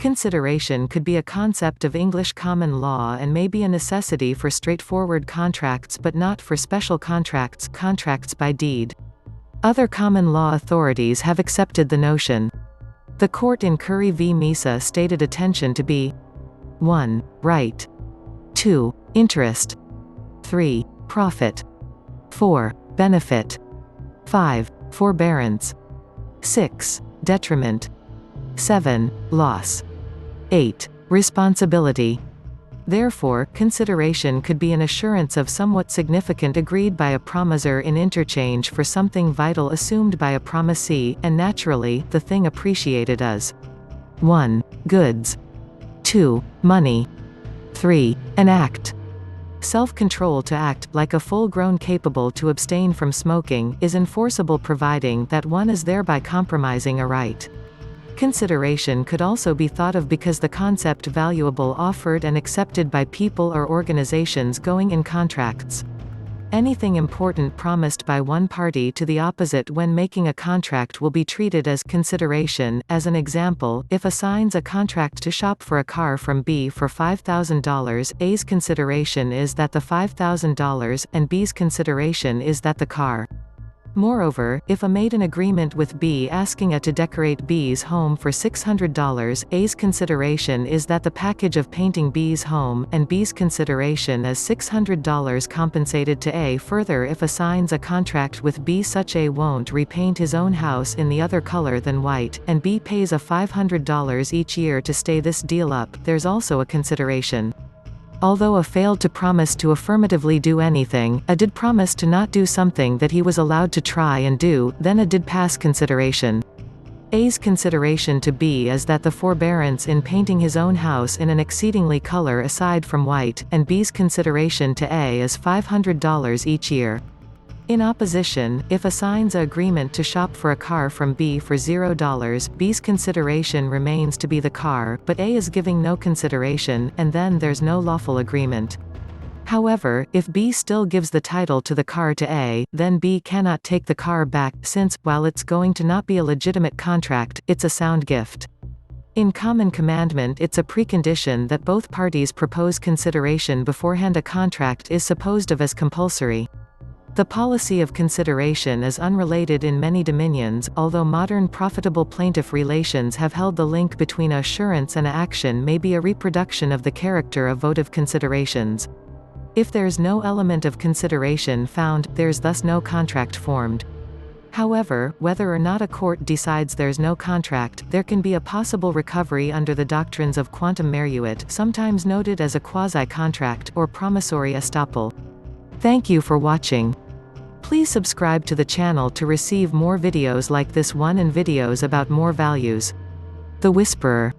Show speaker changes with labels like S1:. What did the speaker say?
S1: Consideration could be a concept of English common law and may be a necessity for straightforward contracts but not for special contracts, contracts by deed. Other common law authorities have accepted the notion. The court in Curry v. Mesa stated attention to be 1. Right. 2. Interest. 3. Profit. 4. Benefit. 5. Forbearance. 6. Detriment. 7. Loss. 8. Responsibility. Therefore, consideration could be an assurance of somewhat significant agreed by a promisor in interchange for something vital assumed by a promisee, and naturally, the thing appreciated as 1. Goods. 2. Money. 3. An act. Self-control to act, like a full-grown capable to abstain from smoking, is enforceable providing that one is thereby compromising a right. Consideration could also be thought of because the concept valuable offered and accepted by people or organizations going in contracts. Anything important promised by one party to the opposite when making a contract will be treated as consideration. As an example, if A signs a contract to shop for a car from B for $5,000, A's consideration is that the $5,000, and B's consideration is that the car. Moreover, if A made an agreement with B asking A to decorate B's home for $600, A's consideration is that the package of painting B's home, and B's consideration is $600 compensated to A. Further, if A signs a contract with B such A won't repaint his own house in the other color than white, and B pays A $500 each year to stay this deal up, there's also a consideration. Although A failed to promise to affirmatively do anything, A did promise to not do something that he was allowed to try and do, then A did pass consideration. A's consideration to B is that the forbearance in painting his own house in an exceedingly color aside from white, and B's consideration to A is $500 each year. In opposition, if A signs a agreement to shop for a car from B for $0, B's consideration remains to be the car, but A is giving no consideration, and then there's no lawful agreement. However, if B still gives the title to the car to A, then B cannot take the car back, since, while it's going to not be a legitimate contract, it's a sound gift. In common commandment, it's a precondition that both parties propose consideration beforehand. A contract is supposed of as compulsory. The policy of consideration is unrelated in many dominions, although modern profitable plaintiff relations have held the link between assurance and action may be a reproduction of the character of votive considerations. If there's no element of consideration found, there's thus no contract formed. However, whether or not a court decides there's no contract, there can be a possible recovery under the doctrines of quantum meruit, sometimes noted as a quasi-contract, or promissory estoppel. Thank you for watching. Please subscribe to the channel to receive more videos like this one and videos about more values. The Whisperer.